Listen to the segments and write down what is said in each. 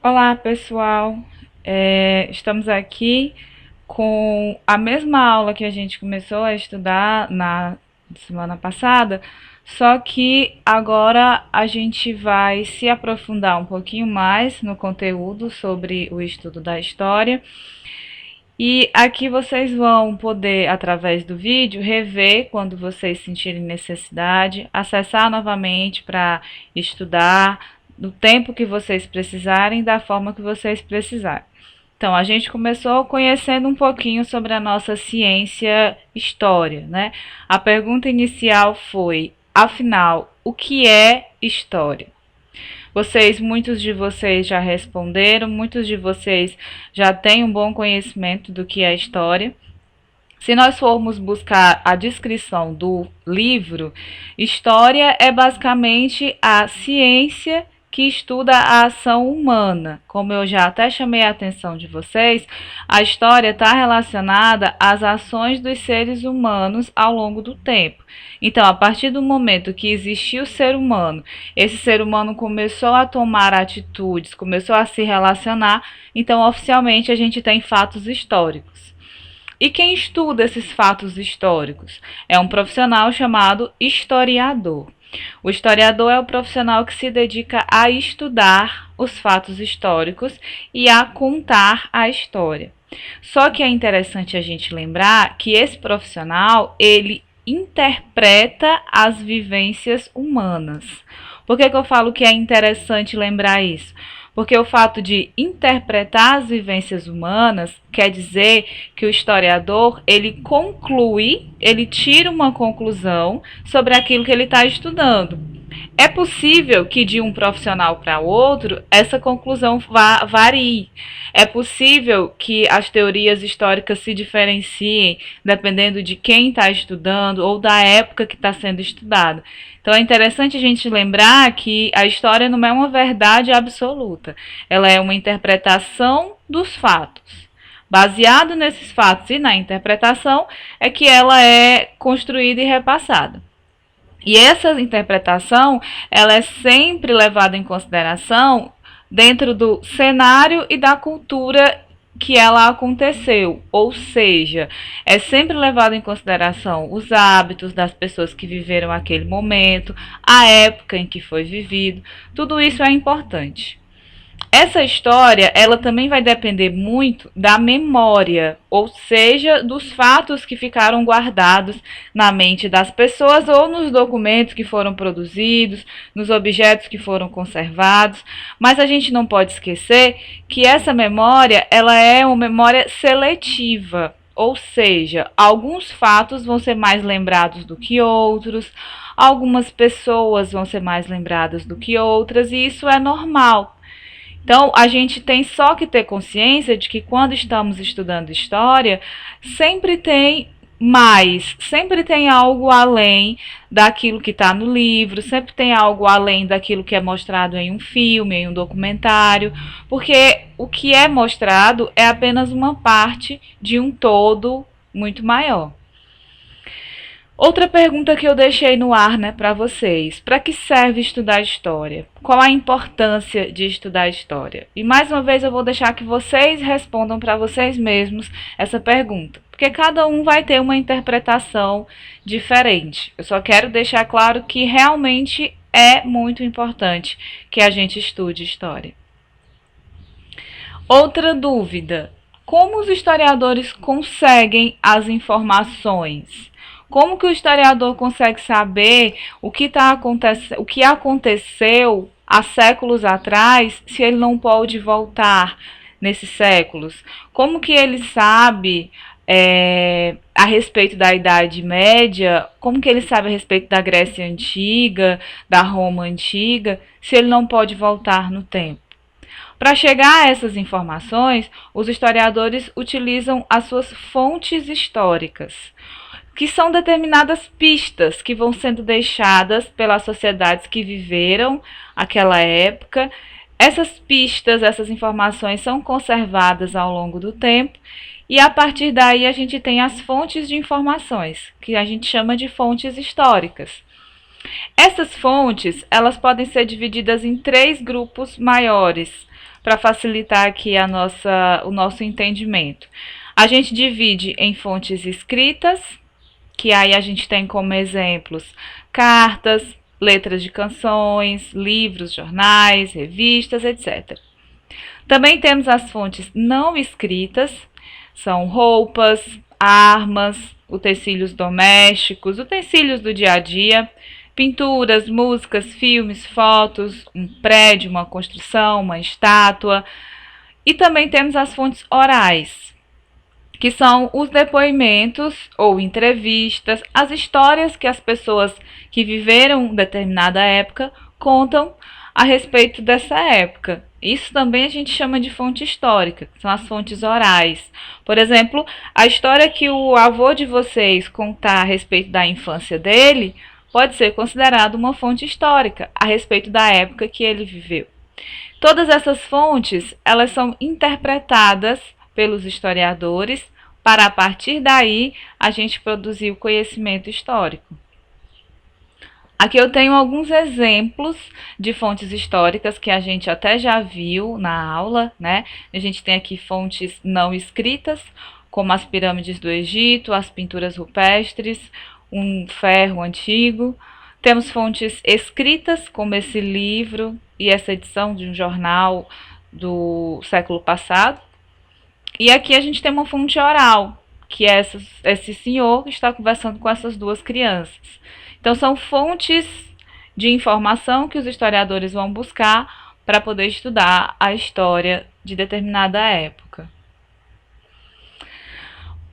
Olá, pessoal. Estamos aqui com a mesma aula que a gente começou a estudar na semana passada, só que agora a gente vai se aprofundar um pouquinho mais no conteúdo sobre o estudo da história. E aqui vocês vão poder, através do vídeo, rever quando vocês sentirem necessidade, acessar novamente para estudar, do tempo que vocês precisarem, da forma que vocês precisarem. Então, a gente começou conhecendo um pouquinho sobre a nossa ciência história, né? A pergunta inicial foi, afinal, o que é história? Muitos de vocês já responderam, muitos de vocês já têm um bom conhecimento do que é história. Se nós formos buscar a descrição do livro, história é basicamente a ciência que estuda a ação humana. Como eu já até chamei a atenção de vocês, a história está relacionada às ações dos seres humanos ao longo do tempo. Então, a partir do momento que existiu o ser humano, esse ser humano começou a tomar atitudes, começou a se relacionar, então oficialmente a gente tem fatos históricos. E quem estuda esses fatos históricos? É um profissional chamado historiador. O historiador é o profissional que se dedica a estudar os fatos históricos e a contar a história. Só que é interessante a gente lembrar que esse profissional, ele interpreta as vivências humanas. Por que eu falo que é interessante lembrar isso? Porque o fato de interpretar as vivências humanas quer dizer que o historiador, ele conclui, ele tira uma conclusão sobre aquilo que ele está estudando. É possível que de um profissional para outro essa conclusão varie. É possível que as teorias históricas se diferenciem dependendo de quem está estudando ou da época que está sendo estudada. Então é interessante a gente lembrar que a história não é uma verdade absoluta. Ela é uma interpretação dos fatos. Baseado nesses fatos e na interpretação é que ela é construída e repassada. E essa interpretação, ela é sempre levada em consideração dentro do cenário e da cultura que ela aconteceu, ou seja, é sempre levado em consideração os hábitos das pessoas que viveram aquele momento, a época em que foi vivido, tudo isso é importante. Essa história, ela também vai depender muito da memória, ou seja, dos fatos que ficaram guardados na mente das pessoas ou nos documentos que foram produzidos, nos objetos que foram conservados. Mas a gente não pode esquecer que essa memória, ela é uma memória seletiva, ou seja, alguns fatos vão ser mais lembrados do que outros, algumas pessoas vão ser mais lembradas do que outras, e isso é normal. Então, a gente tem só que ter consciência de que quando estamos estudando história, sempre tem mais, sempre tem algo além daquilo que está no livro, sempre tem algo além daquilo que é mostrado em um filme, em um documentário, porque o que é mostrado é apenas uma parte de um todo muito maior. Outra pergunta que eu deixei no ar, para vocês. Para que serve estudar história? Qual a importância de estudar história? E mais uma vez eu vou deixar que vocês respondam para vocês mesmos essa pergunta, porque cada um vai ter uma interpretação diferente. Eu só quero deixar claro que realmente é muito importante que a gente estude história. Outra dúvida: como os historiadores conseguem as informações? Como que o historiador consegue saber o que aconteceu há séculos atrás, se ele não pode voltar nesses séculos? Como que ele sabe a respeito da Idade Média? Como que ele sabe a respeito da Grécia Antiga, da Roma Antiga, se ele não pode voltar no tempo? Para chegar a essas informações, os historiadores utilizam as suas fontes históricas, que são determinadas pistas que vão sendo deixadas pelas sociedades que viveram aquela época. Essas pistas, essas informações são conservadas ao longo do tempo e a partir daí a gente tem as fontes de informações, que a gente chama de fontes históricas. Essas fontes, elas podem ser divididas em três grupos maiores, para facilitar aqui o nosso entendimento. A gente divide em fontes escritas, que aí a gente tem como exemplos cartas, letras de canções, livros, jornais, revistas, etc. Também temos as fontes não escritas, são roupas, armas, utensílios domésticos, utensílios do dia a dia, pinturas, músicas, filmes, fotos, um prédio, uma construção, uma estátua. E também temos as fontes orais, que são os depoimentos ou entrevistas, as histórias que as pessoas que viveram determinada época contam a respeito dessa época. Isso também a gente chama de fonte histórica, que são as fontes orais. Por exemplo, a história que o avô de vocês contar a respeito da infância dele pode ser considerada uma fonte histórica a respeito da época que ele viveu. Todas essas fontes, elas são interpretadas pelos historiadores para, a partir daí, a gente produzir o conhecimento histórico. Aqui eu tenho alguns exemplos de fontes históricas que a gente até já viu na aula, né? A gente tem aqui fontes não escritas, como as pirâmides do Egito, as pinturas rupestres, um ferro antigo. Temos fontes escritas, como esse livro e essa edição de um jornal do século passado. E aqui a gente tem uma fonte oral, que é esse senhor que está conversando com essas duas crianças. Então, são fontes de informação que os historiadores vão buscar para poder estudar a história de determinada época.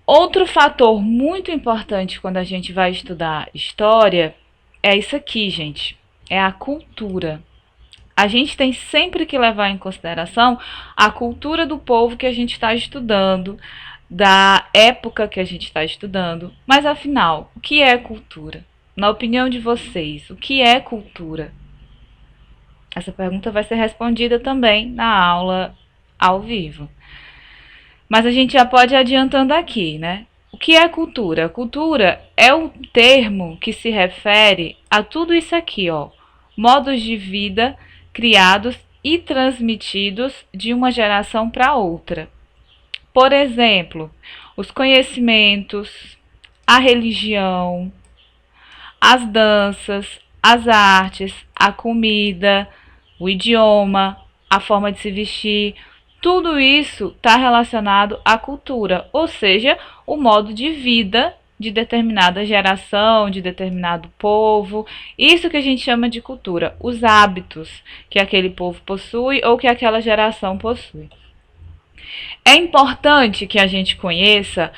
Outro fator muito importante quando a gente vai estudar história é isso aqui, gente. É a cultura. A gente tem sempre que levar em consideração a cultura do povo que a gente está estudando, da época que a gente está estudando. Mas, afinal, o que é cultura? Na opinião de vocês, o que é cultura? Essa pergunta vai ser respondida também na aula ao vivo. Mas a gente já pode ir adiantando aqui, né? O que é cultura? Cultura é o termo que se refere a tudo isso aqui, ó. Modos de vida criados e transmitidos de uma geração para outra. Por exemplo, os conhecimentos, a religião, as danças, as artes, a comida, o idioma, a forma de se vestir, tudo isso está relacionado à cultura, ou seja, o modo de vida de determinada geração, de determinado povo. Isso que a gente chama de cultura, os hábitos que aquele povo possui ou que aquela geração possui. É importante que a gente conheça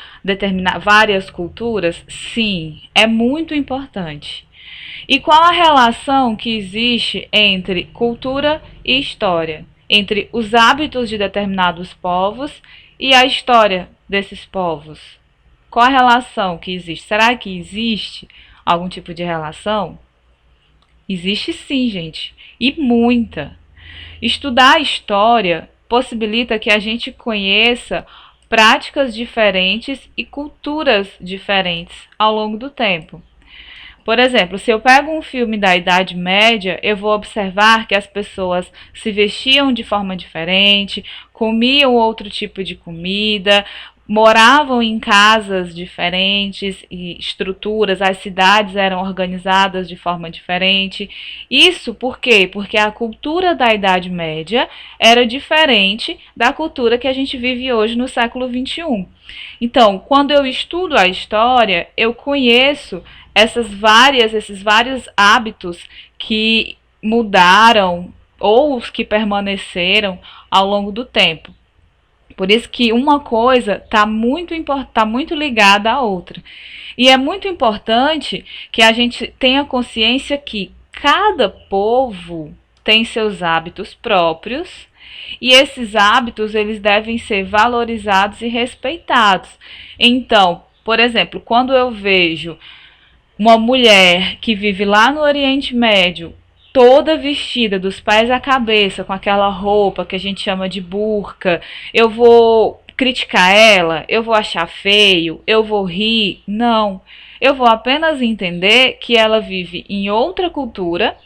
várias culturas? Sim, é muito importante. E qual a relação que existe entre cultura e história? Entre os hábitos de determinados povos e a história desses povos? Qual a relação que existe? Será que existe algum tipo de relação? Existe sim, gente, e muita. Estudar a história possibilita que a gente conheça práticas diferentes e culturas diferentes ao longo do tempo. Por exemplo, se eu pego um filme da Idade Média, eu vou observar que as pessoas se vestiam de forma diferente, comiam outro tipo de comida, moravam em casas diferentes e estruturas, as cidades eram organizadas de forma diferente. Isso por quê? Porque a cultura da Idade Média era diferente da cultura que a gente vive hoje no século XXI. Então, quando eu estudo a história, eu conheço esses vários hábitos que mudaram ou os que permaneceram ao longo do tempo. Por isso que uma coisa está muito ligada à outra. E é muito importante que a gente tenha consciência que cada povo tem seus hábitos próprios e esses hábitos eles devem ser valorizados e respeitados. Então, por exemplo, quando eu vejo uma mulher que vive lá no Oriente Médio, toda vestida dos pés à cabeça, com aquela roupa que a gente chama de burca, eu vou criticar ela? Eu vou achar feio? Eu vou rir? Não. Eu vou apenas entender que ela vive em outra cultura,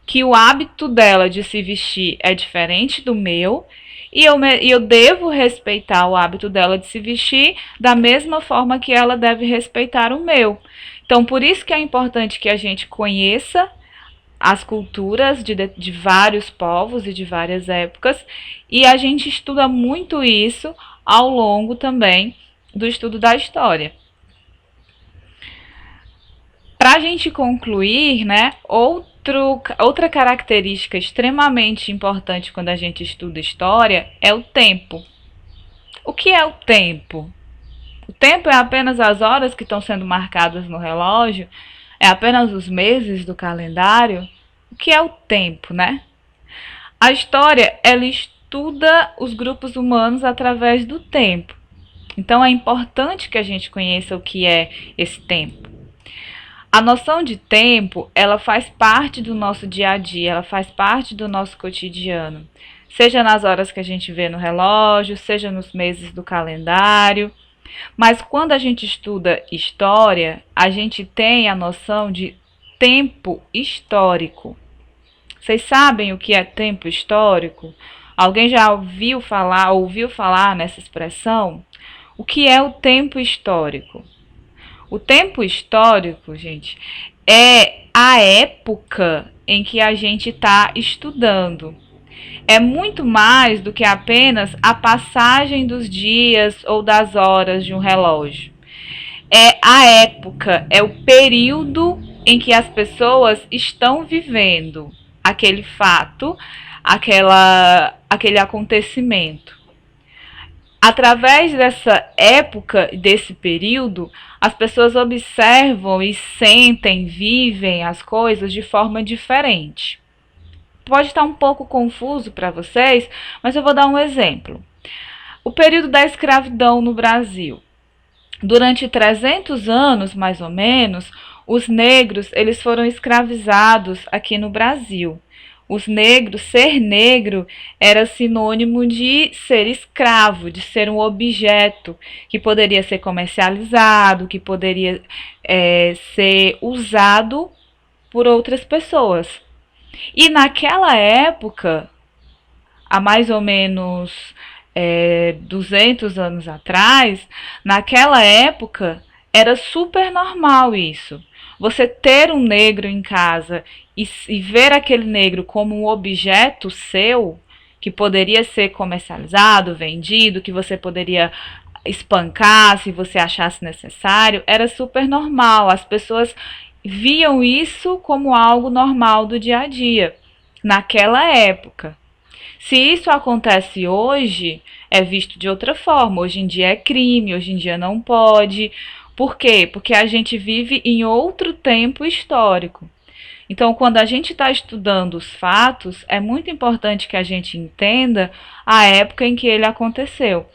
que o hábito dela de se vestir é diferente do meu, e eu devo respeitar o hábito dela de se vestir da mesma forma que ela deve respeitar o meu. Então, por isso que é importante que a gente conheça as culturas de vários povos e de várias épocas, e a gente estuda muito isso ao longo também do estudo da história. Para a gente concluir, né, outra característica extremamente importante quando a gente estuda história é o tempo. O que é o tempo? O tempo é apenas as horas que estão sendo marcadas no relógio? É apenas os meses do calendário? O que é o tempo, né? A história, ela estuda os grupos humanos através do tempo. Então é importante que a gente conheça o que é esse tempo. A noção de tempo, ela faz parte do nosso dia a dia, ela faz parte do nosso cotidiano. Seja nas horas que a gente vê no relógio, seja nos meses do calendário. Mas quando a gente estuda história, a gente tem a noção de tempo histórico. Vocês sabem o que é tempo histórico? Alguém já ouviu falar nessa expressão? O que é o tempo histórico? O tempo histórico, gente, é a época em que a gente está estudando. É muito mais do que apenas a passagem dos dias ou das horas de um relógio. É a época, é o período em que as pessoas estão vivendo aquele fato, aquele acontecimento. Através dessa época, desse período, as pessoas observam e sentem, vivem as coisas de forma diferente. Pode estar um pouco confuso para vocês, mas eu vou dar um exemplo. O período da escravidão no Brasil. Durante 300 anos, mais ou menos, os negros eles foram escravizados aqui no Brasil. Ser negro era sinônimo de ser escravo, de ser um objeto que poderia ser comercializado, que poderia ser usado por outras pessoas. E naquela época, há mais ou menos 200 anos atrás, naquela época era super normal isso. Você ter um negro em casa e ver aquele negro como um objeto seu, que poderia ser comercializado, vendido, que você poderia espancar se você achasse necessário, era super normal. As pessoas viam isso como algo normal do dia a dia, naquela época. Se isso acontece hoje, é visto de outra forma. Hoje em dia é crime, hoje em dia não pode. Por quê? Porque a gente vive em outro tempo histórico. Então, quando a gente está estudando os fatos, é muito importante que a gente entenda a época em que ele aconteceu.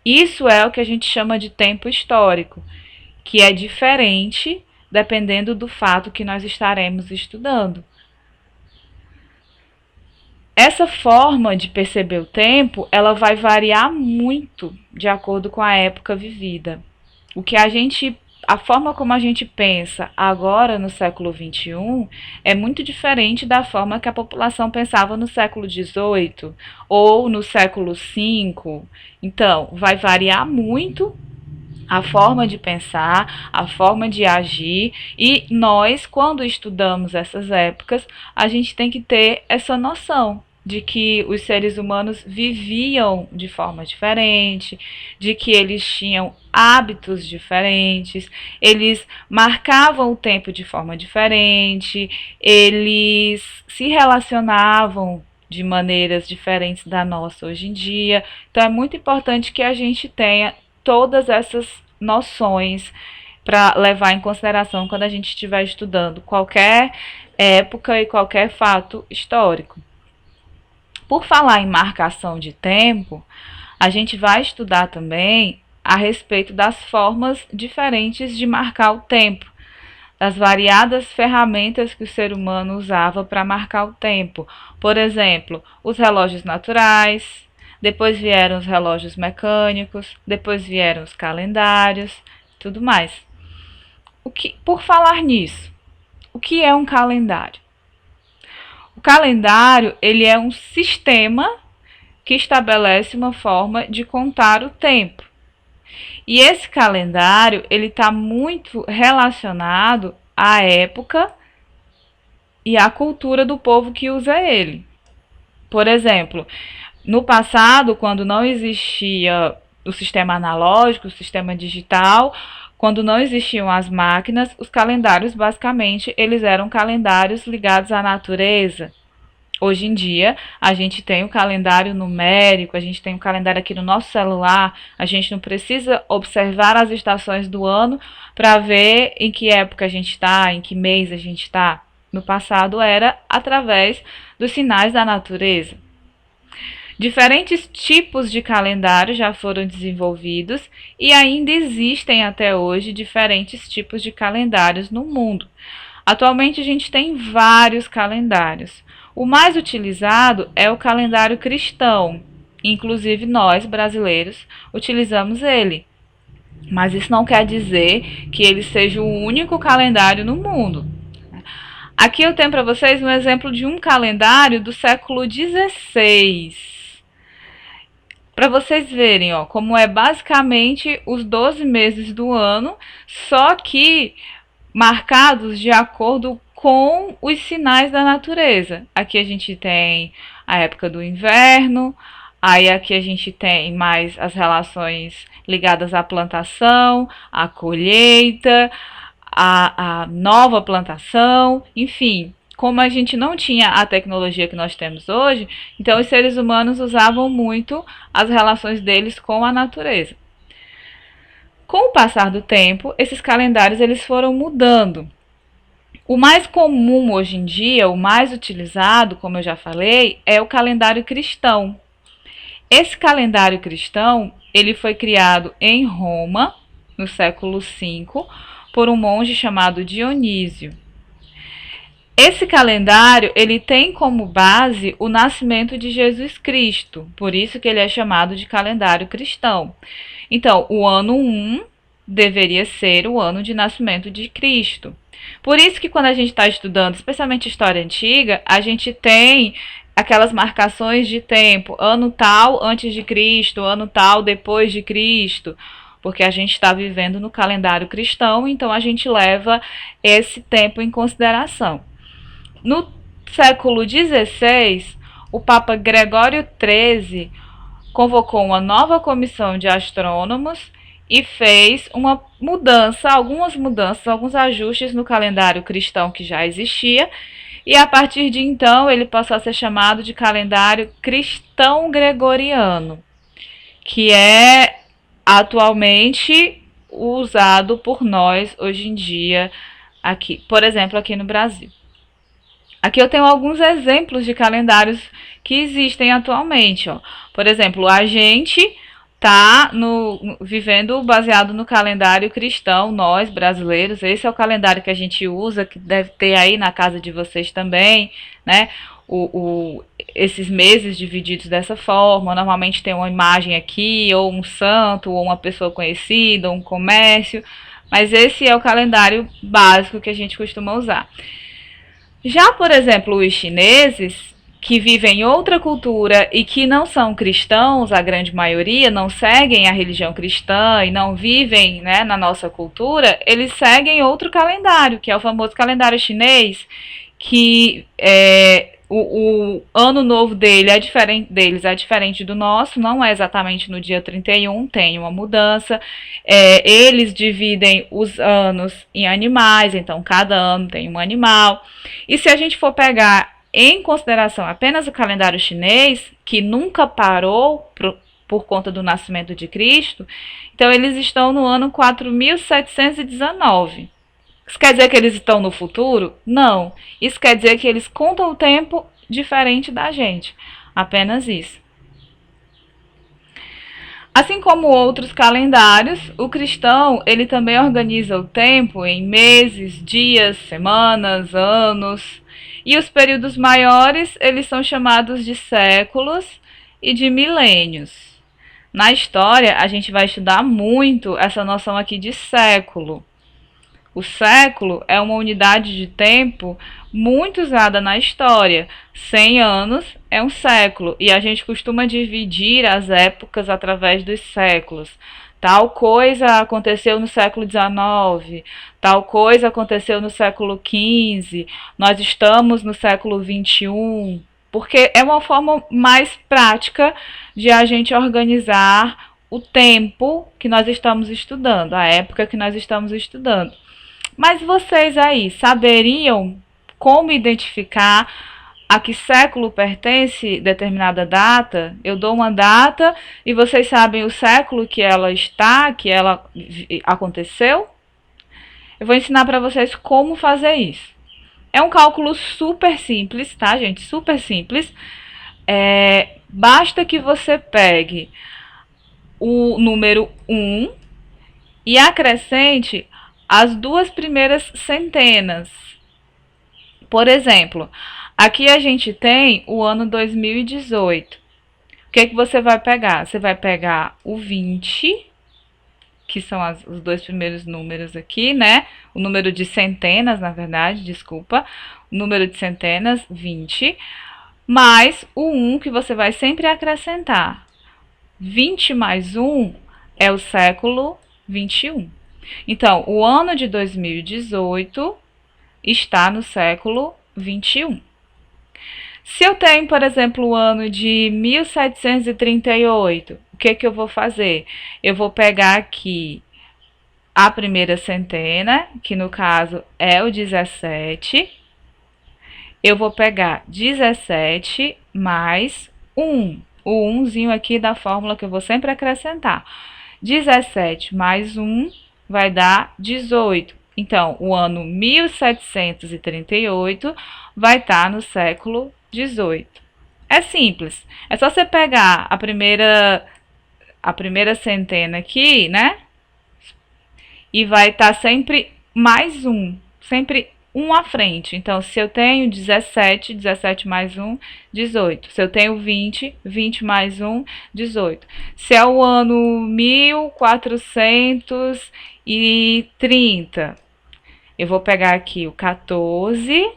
Isso é o que a gente chama de tempo histórico, que é diferente dependendo do fato que nós estaremos estudando. Essa forma de perceber o tempo, ela vai variar muito de acordo com a época vivida. A forma como a gente pensa agora no século XXI é muito diferente da forma que a população pensava no século XVIII ou no século V. Então, vai variar muito a forma de pensar, a forma de agir, e nós, quando estudamos essas épocas, a gente tem que ter essa noção de que os seres humanos viviam de forma diferente, de que eles tinham hábitos diferentes, eles marcavam o tempo de forma diferente, eles se relacionavam de maneiras diferentes da nossa hoje em dia. Então é muito importante que a gente tenha todas essas noções para levar em consideração quando a gente estiver estudando qualquer época e qualquer fato histórico. Por falar em marcação de tempo, a gente vai estudar também a respeito das formas diferentes de marcar o tempo, das variadas ferramentas que o ser humano usava para marcar o tempo. Por exemplo, os relógios naturais, depois vieram os relógios mecânicos, depois vieram os calendários, tudo mais. Por falar nisso, o que é um calendário? O calendário, ele é um sistema que estabelece uma forma de contar o tempo. E esse calendário, ele está muito relacionado à época e à cultura do povo que usa ele. Por exemplo, no passado, quando não existia o sistema analógico, o sistema digital, quando não existiam as máquinas, os calendários, basicamente, eles eram calendários ligados à natureza. Hoje em dia, a gente tem o calendário numérico, a gente tem o calendário aqui no nosso celular, a gente não precisa observar as estações do ano para ver em que época a gente está, em que mês a gente está. No passado era através dos sinais da natureza. Diferentes tipos de calendário já foram desenvolvidos e ainda existem até hoje diferentes tipos de calendários no mundo. Atualmente a gente tem vários calendários. O mais utilizado é o calendário cristão. Inclusive nós, brasileiros, utilizamos ele. Mas isso não quer dizer que ele seja o único calendário no mundo. Aqui eu tenho para vocês um exemplo de um calendário do século XVI. Para vocês verem, ó, como é basicamente os 12 meses do ano, só que marcados de acordo com os sinais da natureza. Aqui a gente tem a época do inverno, aí aqui a gente tem mais as relações ligadas à plantação, à colheita, à nova plantação, enfim. Como a gente não tinha a tecnologia que nós temos hoje, então os seres humanos usavam muito as relações deles com a natureza. Com o passar do tempo, esses calendários eles foram mudando. O mais comum hoje em dia, o mais utilizado, como eu já falei, é o calendário cristão. Esse calendário cristão, ele foi criado em Roma, no século V, por um monge chamado Dionísio. Esse calendário, ele tem como base o nascimento de Jesus Cristo, por isso que ele é chamado de calendário cristão. Então, o ano 1 deveria ser o ano de nascimento de Cristo. Por isso que quando a gente está estudando, especialmente história antiga, a gente tem aquelas marcações de tempo, ano tal antes de Cristo, ano tal depois de Cristo, porque a gente está vivendo no calendário cristão, então a gente leva esse tempo em consideração. No século XVI, o Papa Gregório XIII convocou uma nova comissão de astrônomos e fez uma mudança, alguns ajustes no calendário cristão que já existia, e a partir de então ele passou a ser chamado de calendário cristão gregoriano, que é atualmente usado por nós hoje em dia aqui, por exemplo, aqui no Brasil. Aqui eu tenho alguns exemplos de calendários que existem atualmente. Ó. Por exemplo, a gente está vivendo baseado no calendário cristão, nós brasileiros. Esse é o calendário que a gente usa, que deve ter aí na casa de vocês também, né? Esses meses divididos dessa forma. Normalmente tem uma imagem aqui, ou um santo, ou uma pessoa conhecida, ou um comércio. Mas esse é o calendário básico que a gente costuma usar. Já, por exemplo, os chineses, que vivem em outra cultura e que não são cristãos, a grande maioria, não seguem a religião cristã e não vivem, né, na nossa cultura, eles seguem outro calendário, que é o famoso calendário chinês, que o ano novo deles é diferente do nosso, não é exatamente no dia 31, tem uma mudança. Eles dividem os anos em animais, então cada ano tem um animal. E se a gente for pegar em consideração apenas o calendário chinês, que nunca parou por conta do nascimento de Cristo, então eles estão no ano 4719. Isso quer dizer que eles estão no futuro? Não. Isso quer dizer que eles contam o tempo diferente da gente. Apenas isso. Assim como outros calendários, o cristão ele também organiza o tempo em meses, dias, semanas, anos. E os períodos maiores eles são chamados de séculos e de milênios. Na história, a gente vai estudar muito essa noção aqui de século. O século é uma unidade de tempo muito usada na história. 100 anos é um século e a gente costuma dividir as épocas através dos séculos. Tal coisa aconteceu no século XIX, tal coisa aconteceu no século XV, nós estamos no século XXI, porque é uma forma mais prática de a gente organizar o tempo que nós estamos estudando, a época que nós estamos estudando. Mas vocês aí saberiam como identificar a que século pertence determinada data? Eu dou uma data e vocês sabem o século que ela está, que ela aconteceu? Eu vou ensinar para vocês como fazer isso. É um cálculo super simples, tá, gente? Super simples. Basta que você pegue o número 1 e acrescente as duas primeiras centenas. Por exemplo, aqui a gente tem o ano 2018. O que você vai pegar? Você vai pegar o 20, que são os dois primeiros números aqui, né? O número de centenas, na verdade, desculpa. O número de centenas, 20, mais o 1 que você vai sempre acrescentar. 20 mais 1 é o século 21. Então, o ano de 2018 está no século 21. Se eu tenho, por exemplo, o ano de 1738, o que eu vou fazer? Eu vou pegar aqui a primeira centena, que no caso é o 17. Eu vou pegar 17 mais 1. O 1zinho aqui da fórmula que eu vou sempre acrescentar. 17 mais 1 vai dar 18. Então, o ano 1738 vai estar no século 18. É simples. É só você pegar a primeira centena aqui, né? E vai estar sempre mais um. Sempre um à frente. Então, se eu tenho 17, 17 mais 1, 18. Se eu tenho 20, 20 mais 1, 18. Se é o ano 1430, eu vou pegar aqui o 14,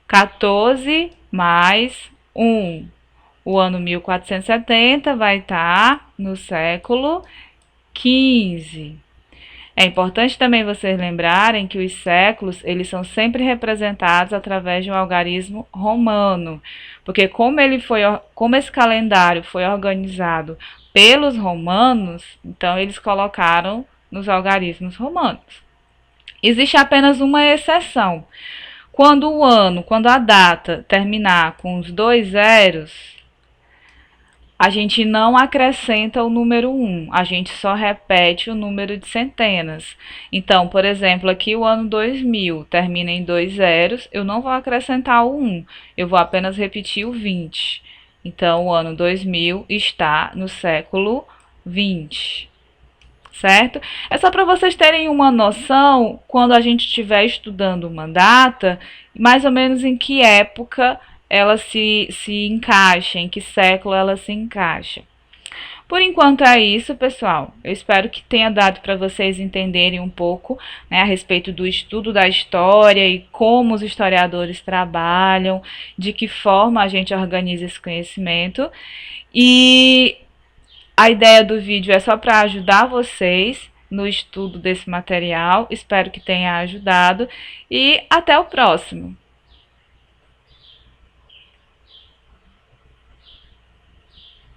14 mais 1. O ano 1470 vai estar no século 15. É importante também vocês lembrarem que os séculos, eles são sempre representados através de um algarismo romano, porque como esse calendário foi organizado pelos romanos, então eles colocaram nos algarismos romanos. Existe apenas uma exceção. Quando a data terminar com os 2 zeros, a gente não acrescenta o número 1, a gente só repete o número de centenas. Então, por exemplo, aqui o ano 2000 termina em 2 zeros, eu não vou acrescentar o 1, eu vou apenas repetir o 20. Então, o ano 2000 está no século 20. Certo? É só para vocês terem uma noção, quando a gente estiver estudando uma data, mais ou menos em que época ela se encaixa, em que século ela se encaixa. Por enquanto é isso, pessoal. Eu espero que tenha dado para vocês entenderem um pouco, né, a respeito do estudo da história e como os historiadores trabalham, de que forma a gente organiza esse conhecimento. E a ideia do vídeo é só para ajudar vocês no estudo desse material. Espero que tenha ajudado e até o próximo.